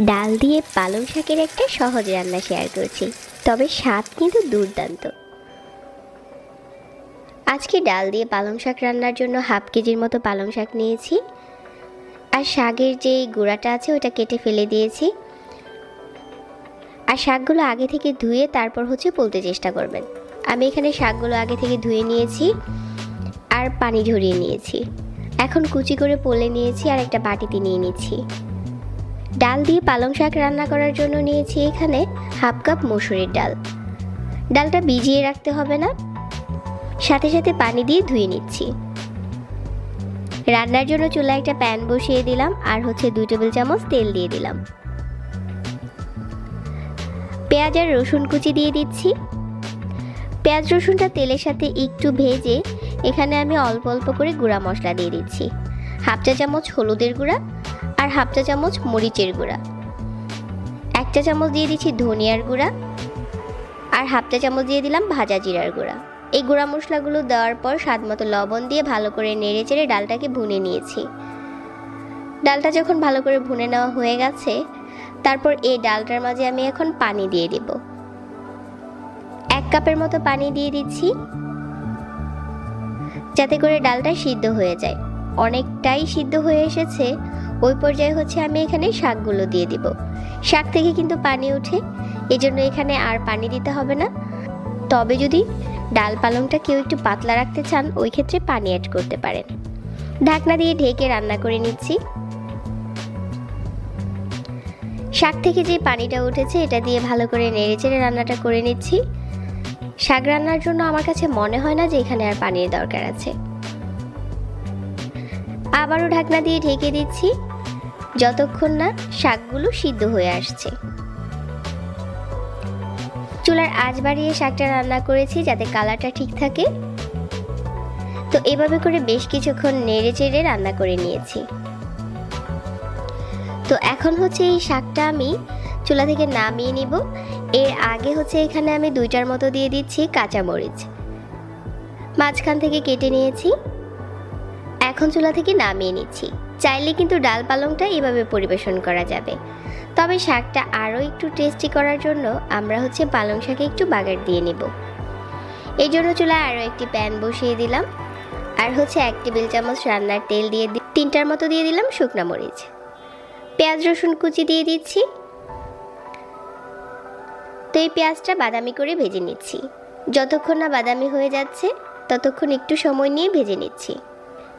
ডাল দিয়ে পালং শাকের একটা সহজ রান্না শেয়ার করছি, তবে স্বাদ কিন্তু দুর্দান্ত। আজকে ডাল দিয়ে পালং শাক রান্নার জন্য হাফ কেজির মতো পালং শাক নিয়েছি, আর শাকের যে গুঁড়াটা আছে ওটা কেটে ফেলে দিয়েছি। আর শাকগুলো আগে থেকে ধুয়ে তারপর পোলতে চেষ্টা করবেন। আমি এখানে শাকগুলো আগে থেকে ধুয়ে নিয়েছি আর পানি ঝরিয়ে নিয়েছি। এখন কুচি করে পলে নিয়েছি আর একটা বাটিতে নিয়ে নিচ্ছি। ডাল দিয়ে পালং শাক রান্না করার জন্য নিয়েছি এখানে হাফ কাপ মসুরির ডাল। ডালটা ভিজিয়ে রাখতে হবে না, সাথে সাথে পানি দিয়ে ধুয়ে নিচ্ছি। রান্নার জন্য চুলায় একটা প্যান বসিয়ে দিলাম আর 2 টেবিল চামচ তেল দিয়ে দিলাম। পেঁয়াজ আর রসুন কুচি দিয়ে দিচ্ছি। পেঁয়াজ রসুনটা তেলের সাথে একটু ভেজে এখানে আমি অল্প অল্প করে গুঁড়া মশলা দিয়ে দিচ্ছি। হাফ চা চামচ হলুদের গুঁড়া আর হাফ চা চামচ মরিচের গুঁড়া, 1 চা চামচ দিয়ে দিচ্ছি ধনিয়ার গুঁড়া আর হাফ চা চামচ দিয়ে দিলাম ভাজা জিরার গুঁড়া। এই গুঁড়া মশলাগুলো দেওয়ার পর স্বাদ মতো লবণ দিয়ে ভালো করে নেড়ে চেড়ে ডালটাকে ভুনে নিয়েছি। ডালটা যখন ভালো করে ভুনে নেওয়া হয়ে গেছে, তারপর এই ডালটার মাঝে আমি এখন পানি দিয়ে দেব। 1 কাপের মতো পানি দিয়ে দিচ্ছি, যাতে করে ডালটা সিদ্ধ হয়ে যায়। অনেকটাই সিদ্ধ হয়ে এসেছে, ওই পর্যায়ে আমি এখানে শাকগুলো দিয়ে দিব। শাক থেকে কিন্তু পানি ওঠে, এজন্য এখানে আর পানি দিতে হবে না। তবে যদি ডাল পালংটা কেউ একটু পাতলা রাখতে চান, ওই ক্ষেত্রে পানি অ্যাড করতে পারেন। ঢাকনা দিয়ে ঢেকে রান্না করে নিচ্ছি। শাক থেকে যে পানিটা উঠেছে এটা দিয়ে ভালো করে নেড়েচেড়ে রান্নাটা করে নিচ্ছি। শাক রান্নার জন্য আমার কাছে মনে হয় না যে এখানে আর পানির দরকার আছে। আবারও ঢাকনা দিয়ে ঢেকে দিচ্ছি যতক্ষণ না শাকগুলো সিদ্ধ হয়ে আসছে। চুলার আঁচ বাড়িয়ে শাকটা রান্না করেছি যাতে কালারটা ঠিক থাকে। তো এভাবে করে বেশ কিছুক্ষণ নেড়ে চেড়ে রান্না করে নিয়েছি। তো এখন এই শাকটা আমি চুলা থেকে নামিয়ে নিব। এর আগে এখানে আমি 2টার মতো দিয়ে দিচ্ছি কাঁচামরিচ, মাঝখান থেকে কেটে নিয়েছি। এখন চুলা থেকে নামিয়ে নিচ্ছি। চাইলে কিন্তু ডাল পালংটা এভাবে পরিবেশন করা যাবে, তবে শাকটা আরও একটু টেস্টি করার জন্য আমরা পালং শাকে একটু বাগার দিয়ে নেব। এই জন্য চুলায় আরও একটি প্যান বসিয়ে দিলাম আর 1 টেবিল চামচ রান্নার তেল দিয়ে 3টার মতো দিয়ে দিলাম শুকনা মরিচ। পেঁয়াজ রসুন কুচি দিয়ে দিচ্ছি। তো এই পেঁয়াজটা বাদামি করে ভেজে নিচ্ছি। যতক্ষণ না বাদামি হয়ে যাচ্ছে ততক্ষণ একটু সময় নিয়ে ভেজে নিচ্ছি।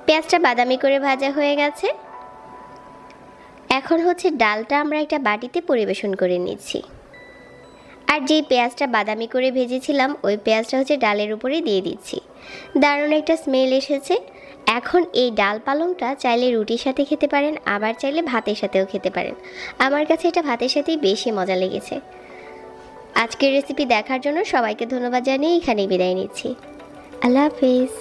পেঁয়াজটা বাদামি করে ভাজা হয়ে গেছে। এখন ডালটা আমরা একটা বাটিতে পরিবেশন করে নিচ্ছি। আর যেই পেঁয়াজটা বাদামি করে ভেজেছিলাম ওই পেঁয়াজটা ডালের উপরে দিয়ে দিচ্ছি। দারুণ একটা স্মেল এসেছে। এখন এই ডাল পালংটা চাইলে রুটির সাথে খেতে পারেন, আবার চাইলে ভাতের সাথেও খেতে পারেন। আমার কাছে এটা ভাতের সাথেই বেশি মজা লেগেছে। আজকের রেসিপি দেখার জন্য সবাইকে ধন্যবাদ জানিয়ে এখানেই বিদায় নিচ্ছি। আল্লাহ হাফেজ।